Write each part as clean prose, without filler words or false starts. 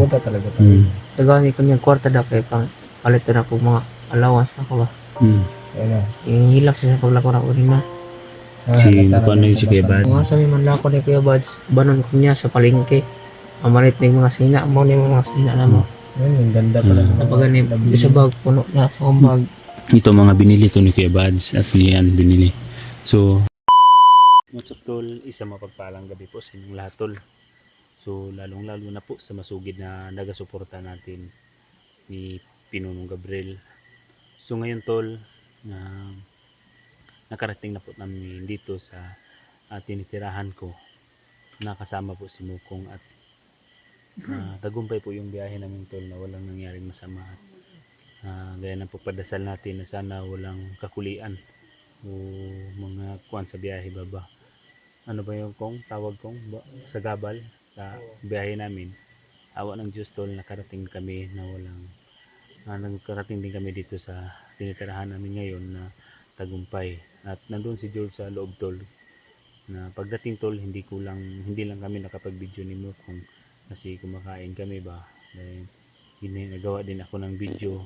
Punta talaga tayo. Hmm. Tagani ko niya kwarta da kay pang palit na ko mga allowance na ko ba. Hmm. Ayun na. Ihilak siya sa paglako na ko rin na. Si halata Buko, ano dyan yun, sa si Kuya basta. Bad? Mga sabi man lang ako ni Kuya Bads, banon ko niya sa palengke. Mamalit may mga sina mo ni mga sina na mo. Ayun, ang ganda pala. ng mga Kapag ni nabili. sa bag puno na akong bag. Ito mga binili to ni Kuya Bads at niyan binili. So, what's up tol? Isa mapagpalang gabi po sa inyong lahat tol. So, lalong-lalo na po sa masugid na nagasuporta natin ni Pinunong Gabriel. So, ngayon tol, nakarating na po namin dito sa tinitirahan ko. Nakasama po si Mukong at tagumpay po yung biyahe namin tol na walang nangyaring masama. Gaya ng pagpadasal natin na sana walang kakulian o mga kuwan sa biyahe baba. Ano ba yung tawag kong sa gabal sa biyahe namin. Awa ng Diyos tol, nakarating kami na walang nagkarating din kami dito sa tinitirahan namin ngayon na tagumpay. At nandun si George sa loob tol na pagdating tol hindi lang kami nakapag-video ni Mukong kasi kumakain kami ba. Dahil ginagawa din ako ng video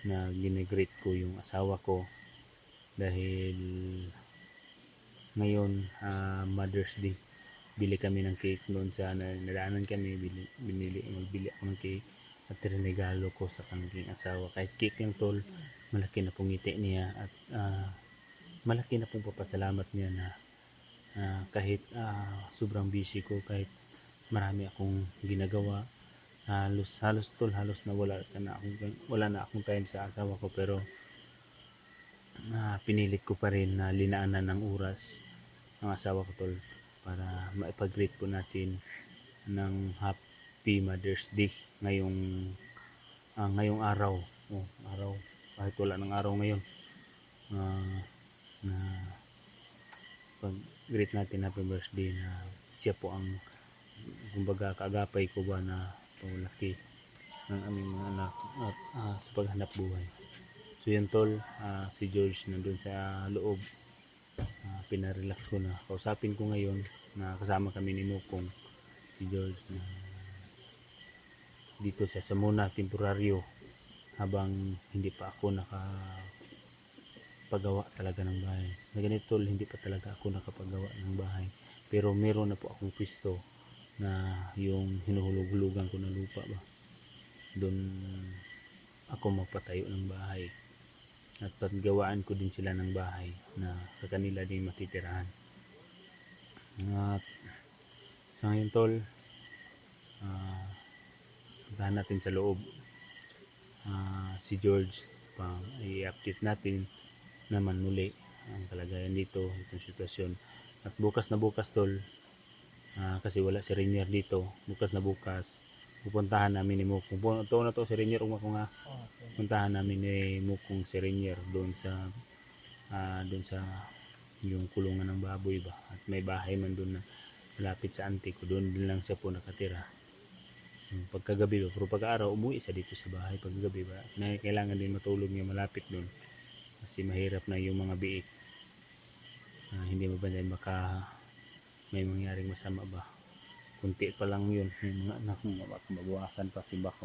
na ginigreet ko yung asawa ko dahil ngayon Mother's Day. Bili kami ng cake noon sa nadaanan kami, magbili ako ng cake at regalo ko sa kanilang asawa. Kahit cake lang tol, malaki na pong ngiti niya at malaki na pong papasalamat niya na kahit sobrang busy ko, kahit marami akong ginagawa, halos tol, halos na wala na akong time sa asawa ko, pero pinilit ko pa rin na linaanan ng oras ng asawa ko tol para maipag-greet po natin ng Happy Mother's Day ngayong araw. Araw kahit wala ng araw ngayon, na pag-greet natin happy birthday na siya po ang kumbaga kaagapay ko ba na pumulaki ng aming mga anak at sa paghanap buhay. So yun tol, si George nandun sa loob, pinarelax ko na. Kausapin ko ngayon na kasama kami ni Mukong, si George na dito siya sa muna temporaryo habang hindi pa ako nakapagawa talaga ng bahay. Na ganito tol, hindi pa talaga ako nakapagawa ng bahay, pero meron na po akong pwesto na yung hinuhulog-hulugan ko na lupa ba, doon ako magpatayo ng bahay at paggawaan ko din sila ng bahay na sa kanila din matitirahan. At sa ngayon tol, puntahan natin sa loob si George pa i-update natin naman muli ang kalagayan dito, itong sitwasyon. At bukas na bukas tol, kasi wala si Rainier dito, bukas na bukas pupuntahan namin ni Mukong. Ito na to si Rainier, puntahan namin ni Mukong si Rainier doon sa yung kulungan ng baboy ba, at may bahay man doon na malapit sa auntie ko, doon din lang siya po nakatira pagkagabi ba. Pero pag-araw umuwi siya dito sa bahay paggabi ba, na kailangan din matulog niya malapit doon kasi mahirap na yung mga biik, hindi mabanday baka may mangyaring masama ba. Kunti pa lang yun, may mga anak mo mabawasan pa si Bako.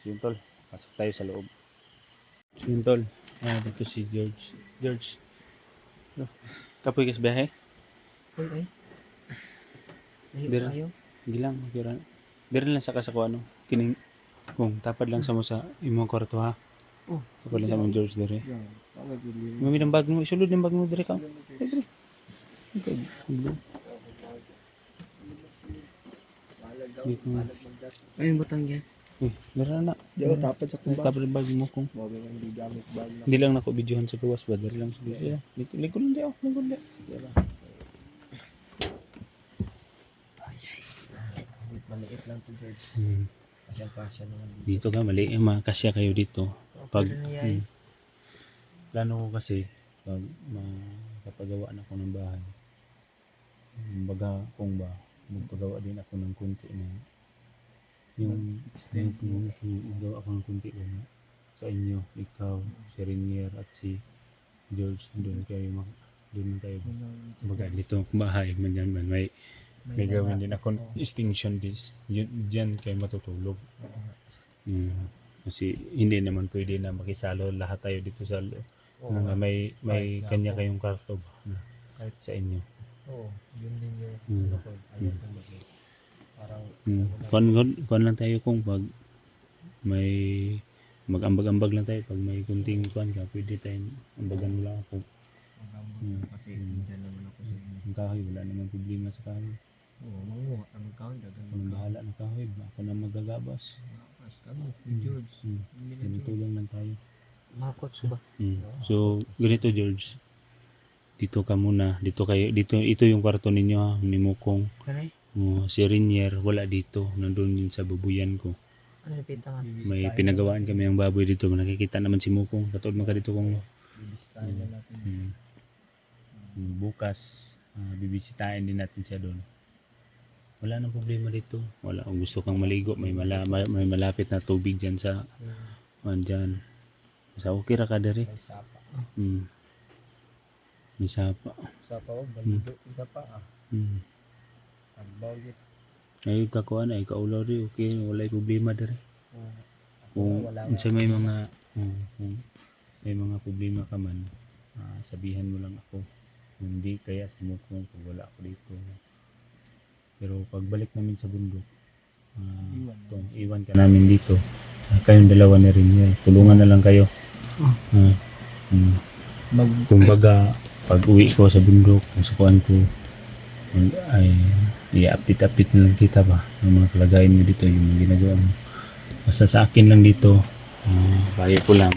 So yun tol, pasok tayo sa loob. So yun tol, dito si George kapoy kas biyahe. Uy ay. Dira. Ayo. Gilang Dira lang sa kasako ano, kining kung tapad lang sa mo sa imong kwarto ha. Tapad lang sa mong George dire. Mami ng bag mo, isulod ng bag mo dire ka. Dire. Dito na. Ayun butang yan. Dira na. Yo, tapad sa kumbang. Tapad ng bag mo kung Bagay ang hindi gamit bag na. hindi lang nako videohan sa gawas ba, dire lang sa video. Dito likod lang di. Maliit lang to George. Kasya naman. Dito ka mali, kasya kayo dito. Pag plano ko kasi pag makapagawa na ako ng bahay, baga kung ba magpagawa din ako ng kunti na yung magawa ako ng kunti na sa inyo, ikaw, si Renier at si George, doon kayo baga dito bahay man yan man, may May gawin din akong extinction dish. Diyan kayo matutulog. Kasi hindi naman pwede na makisalo lahat tayo dito sa na may kanya kayong kwarto ba na kahit sa inyo. Oo, yun din yung ano ko. Ayaw ko parang Kuan lang tayo kung pag may mag-ambag-ambag lang tayo pag may kunting kuan ka pwede tayong ambagan mo lang ako. kasi hindi naman ako sa inyo. Ang kahoy wala namang problema sa kahoy. Oo, manguha ang kahoy dagan Ako nang bahala ng kahoy ako na magagabas. Mas kami, ni George. Hindi na George. Tulong lang tayo. Makot ba? So ganito George. Dito ka muna, dito ito yung kwarto ninyo ha, ni Mukong. Kanay? Si Rinier wala dito, nandun din sa babuyan ko. Ano pita nga? May pinagawaan kami ng baboy dito, nakikita naman si Mukong. Katulad man ka dito kung Bibisitahin na natin. bukas bibisitahin din natin siya doon. Wala nang problema dito. Wala kung gusto kang maligo, may malapit na tubig diyan sa diyan. Sa okay ra ka dere. May sapa. May sapa. Sapa o, balido. Isa pa Ang bawit. Ay kakuan ay kaulaw ri okay, wala problema dere. Kung Wala unsa may mga kung may mga problema ka man, sabihan mo lang ako. Hindi kaya si Mukong pag wala ako dito. Pero pagbalik namin sa bundok, iwan ka namin dito. Kayong dalawa na rin yan. Tulungan na lang kayo. Kumbaga, pag uwi ko sa bundok, nasukuan ko, ay i-update na lang kita ba ng mga kalagayan mo dito, yung ginagawa mo. Basta sa akin lang dito, kaya ko lang.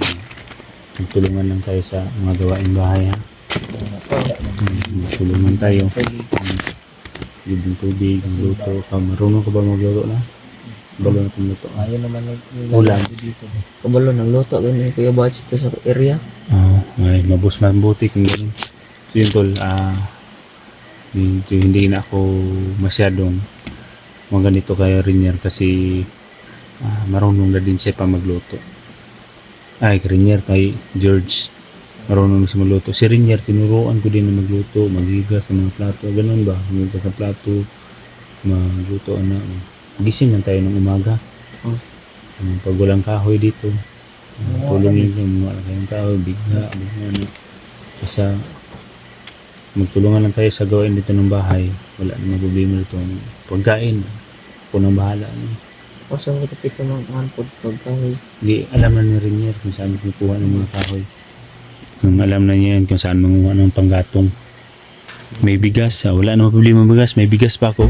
Tulungan lang tayo sa mga gawaing bahay ha. Tulungan tayo. Libreng tubig, luto. Marunong ka ba magluto na? Balo na pagluto. Ayaw naman Ulam. dito. Kabalo ng luto ganyan Kuya Bats ito sa area. Ay, mabuti kung gano'n. So yun tol, hindi na ako masyadong mga ganito kaya Rinier kasi marunong na din siya pa magluto. Ay, Rinier kay George. Marunong na siya magluto. Si Rinier, tinuruan ko din na magluto, maghigas ng mga plato. Ganun ba? Maghigas ng plato, magluto, gising lang tayo ng umaga. Pag walang kahoy dito, tulong yun, wala kayong kahoy, bigla. Basta, magtulungan lang tayo sa gawain dito ng bahay. Wala namang problema dito. Pagkain, ako nang bahala. Kasi ang kitapit ko mga pagkahoy. Hindi, alam na ni Rinier kung saan kukuha ng mga kahoy. Alam na niya kung saan manguha ng panggatong. May bigas, wala namang problema bigas. May bigas pa ako.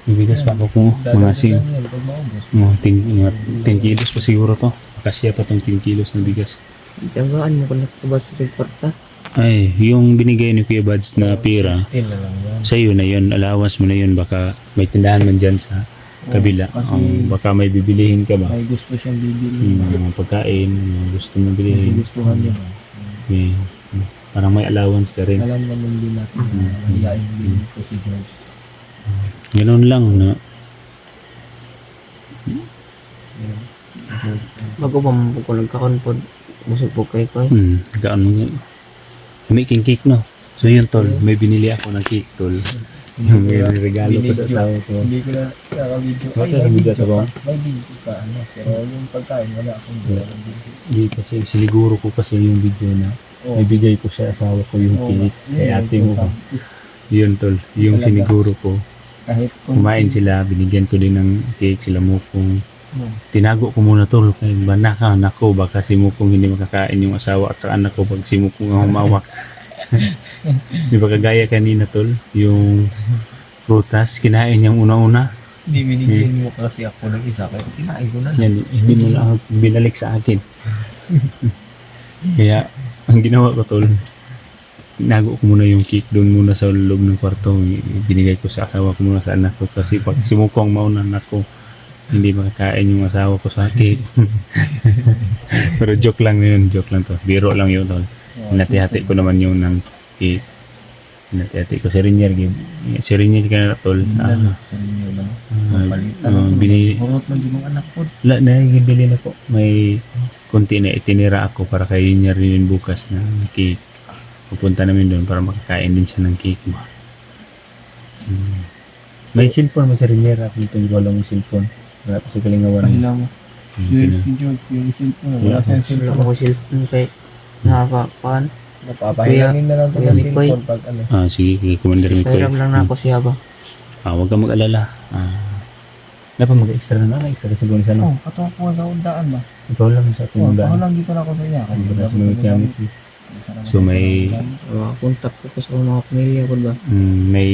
May bigas pa ako kung mga 10 kilos pa siguro to. Kasya pa tong 10 kilos na bigas. Tiyanggaan mo kung nakabas sa kwarta. Ay, yung binigay ni Kuya Bads na pira, Tin na lang yan. sa iyo na yun, allowance mo na yun. Baka may tindahan man dyan sa kabila. Baka may bibilihin ka ba? May gusto siyang bibili. Mga pagkain, mga gusto mong bilihin. Gustuhan niya. Okay. Parang may allowance ka rin. Alam naman din natin na hilain din ko si George. Ganoon lang na Bago pa mo ko nagkakon po. Busog po kayo ko. gaano nga. Making cake no. So yun tol, may binili ako ng cake tol. Yung may regalo ko sa asawa ko. Hindi ko na nakaka-video. Bakit nakabidyo sa bawang? May video sa ano. Pero yung pagkain wala akong video. Hindi kasi siniguro ko kasi yung video na ibigay ko sa asawa ko yung cake kay ate mo. Yun tol, yung siniguro ko. Kahit Kumain sila, binigyan ko din ng cake sila Mukong. Tinago ko muna tol, kaya banaka nako baka si Mukong hindi makakain yung asawa at sa anak ko pag si Mukong ang humawak. Di ba kagaya kanina tol, yung prutas, kinain niyang una-una. Hindi binigyan mo kasi ako ng isa. Kaya kinain ko na lang. Yan, hindi mo na ako binalik sa akin. Kaya, ang ginawa ko tol, tinago ko muna yung cake doon muna sa loob ng kwarto. Binigay ko sa asawa ko muna sa anak ko kasi pag si Mukong mauna anak ko, hindi makakain yung asawa ko sa cake. Pero joke lang yun, joke lang to. Biro lang yun tol. Hinati-hati ko naman yung ng cake. Hinati-hati ko si Rinier. Si Rinier ka na tol. Hurot man yung anak ko. Wala na, bili na po. May konti na itinira ako para kay Rinier rin bukas na cake. Pupunta namin doon para makakain din siya ng cake mo. May cellphone mo sa Rinier. Ako ito yung walang cellphone. Wala pa sa kalingawan. Pahilaw mo. Hmm, Si George, yung cellphone. Wala Wala siyang Wala cellphone. ko cellphone kay nakapaan. Napapahingangin na lang ito Kuya ng Mikoy. cellphone pag ano. Sige, kay Commander Mikoy. Kairam lang na ako siya ba. Huwag kang mag-alala. Dapat mag-extra na extra siguro sa ano. Oh, katuwa ko sa undaan ba? Ikaw lang sa ating Oh, undaan. pahalang dito na ako sa iya. Kasi Wala sa dapat mga ko gamit. So, may- Kontak ko sa mga pamilya ko ba. May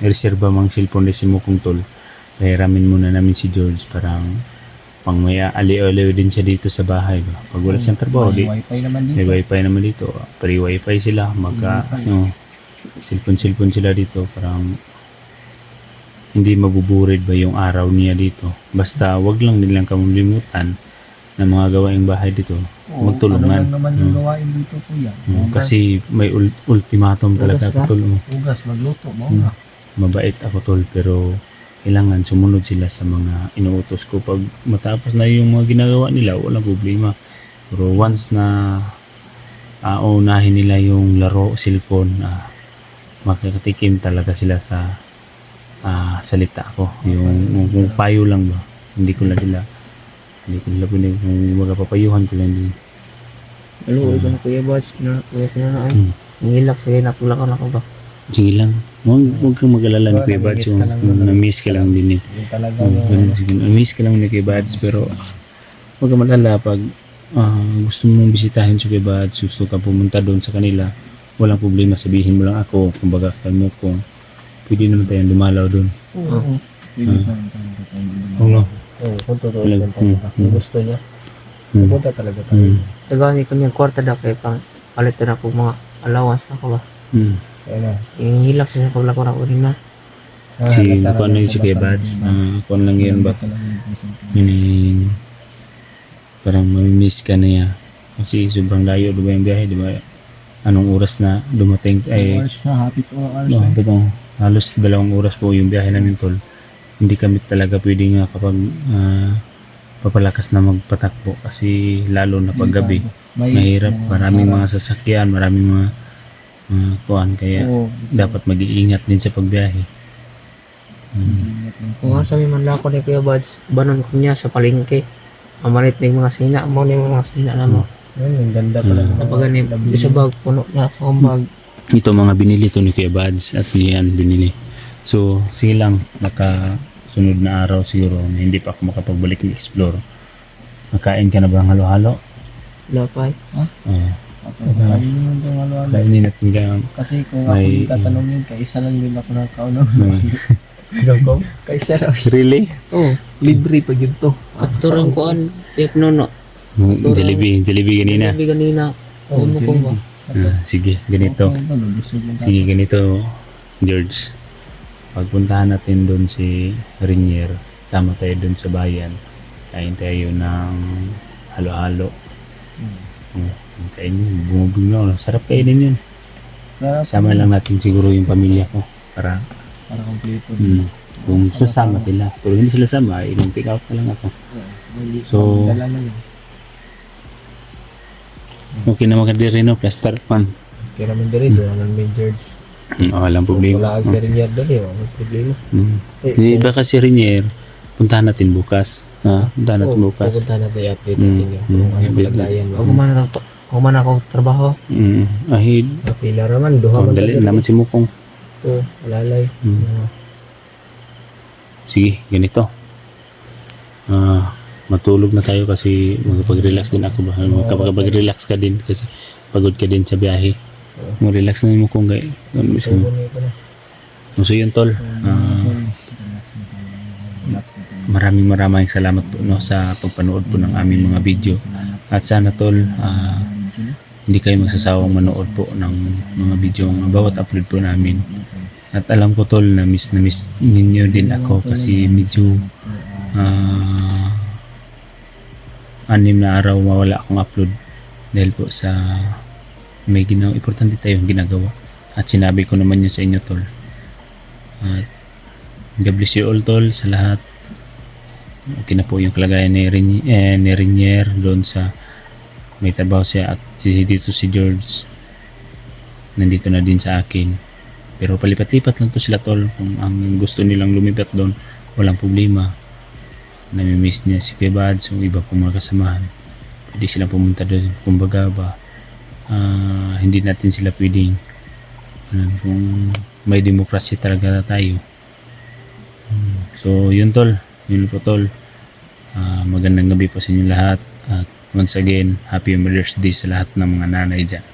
reserba mang cellphone din si Mukong Tol. Hiramin muna namin si George parang pang may aliw-aliw din siya dito sa bahay ba. Pag wala siyang trabaho, May di, wifi naman dito. may wifi naman dito. Free wifi sila. Magka, Wifi. cellphone sila dito. Parang hindi mabuburid ba yung araw niya dito. Basta wag lang nilang kamalimutan ng mga gawaing bahay dito. Oo, Magtulungan. Ano lang naman yung gawain dito kuya. Hugas, Kasi may ultimatum talaga Hugas ba? ako tol. hugas, magluto mo Hmm. na. Mabait ako tol pero kailangan sumunod sila sa mga inuutos ko. Pag matapos na yung mga ginagawa nila, walang problema. Pero once na unahin nila yung laro, cellphone, makakatikim talaga sila sa salita ko. Yung payo lang ba. Hindi ko nila pwede kung magpapayuhan ko lang din. Alo, ito na Kuya Bats. Kuya Sinana ay. Hmm. Nangilak, sige natulak ako ba. Sige lang. Huwag kang mag-alala ni Kuya Bads. Namimiss ka lang naman. Na-miss ka lang din eh. Yung talaga Na-miss ka lang ni Kuya Bads pero huwag kang mag-alala pag gusto mong bisitahin si Kuya Bads, gusto ka pumunta doon sa kanila, walang problema, sabihin mo lang ako, kumbaga mo kung pwede naman tayong dumalaw doon. Oo. Pwede pa rin talaga tayo. Oo. Oo, kung totoo Talaga, siya talaga. Kung gusto niya, pupunta talaga tayo. Tagaan ko niya kwarta daw kay pang palitan ako mga allowance na ko ba. Kaya na. Ihilak siya sa paglako na ko rin na. Si kung ano yung si Kuya Bads, kung lang yun ba, yun yung parang mamimiss ka na niya. Kasi sobrang layo, di ba yung biyahe, di ba? Anong oras na dumating, ay Hours na, happy 4 hours. no, pitong halos 2 oras po yung biyahe namin tol. Hindi kami talaga pwede nga kapag papalakas na magpatakbo kasi lalo na pag gabi mahirap, maraming mga sasakyan, maraming mga kuan, kaya Oo. dapat mag-iingat din sa pagbiyahe. Kung nga sabi man lang ako ni Kuya Bats, banon ko niya sa palengke. Mamalit may mga sina, mo ni mga sina na mo. Yun, yung ganda pala. Kapag ganun, isa bag, puno na akong bag. Ito mga binili to ni Kuya Bads at niyan binili. So sige lang, baka sunod na araw siguro na hindi pa ako makapagbalik ni explore. Makain ka na ba ng halo-halo? Lapay. Kainin mo itong ano-ano. Kainin natin ka. Kasi kung ako May- yung tatanungin, kaisa lang din ako nagkaunang. Gagawin? Kaisa lang. Really? Oh, Libre pa yun to. katurang kuan. Tip nono. Jollibee ganina. Sabi ganina. Umo ko ba? Sige, ganito. Sige, ganito, George. Pagpuntahan natin doon si Rinier, sama tayo doon sa bayan. Kain tayo ng halo-halo. Kain yun, bumubog na. Sarap kainin yun. Sama lang natin siguro yung pamilya ko para Para kompleto. kung sasama sila. Pero hindi sila sama, i-take out na lang ako. So, Dala na yun. okay naman ka din rin, no? Plaster pan. Kaya naman din rin, doon ang main George. Walang problema. Wala ang serinyar doon eh, walang problema. Di ba kasi Rinier, puntahan natin bukas. Puntahan natin bukas. Pupunta natin i-update natin yun. Kung ano malaglayan mo. Ako man ako trabaho. Ahid. Kapila naman, duha man Dali tayo. naman si Mukong. Oo, alalay. Sige, ganito. Matulog na tayo kasi magpag-relax din ako ba? Magpag-relax ka din kasi pagod ka din sa biyahe. Mag-relax na mo kung gay. So yun tol. Maraming salamat po no, sa pagpanood po ng aming mga video. At sana tol, hindi kayo magsasawang manood po ng mga video ng bawat upload po namin. At alam ko tol na miss ninyo din ako kasi medyo 6 na araw mawala akong upload dahil po sa may importante tayong ginagawa. At sinabi ko naman yun sa inyo tol. At God bless you all tol sa lahat. Okay na po yung kalagayan ni Rinier doon sa may trabaho siya at dito si George nandito na din sa akin. Pero palipat-lipat lang to sila tol. Kung ang gusto nilang lumipat doon, walang problema. Namimiss niya si Kuya Bads, yung iba pong mga kasamahan. Pwede silang pumunta doon. Kumbaga ba, hindi natin sila pwedeng kung may demokrasya talaga tayo. So yun tol, yun po tol. Magandang gabi po sa inyo lahat. At once again, Happy Mother's Day sa lahat ng mga nanay dyan.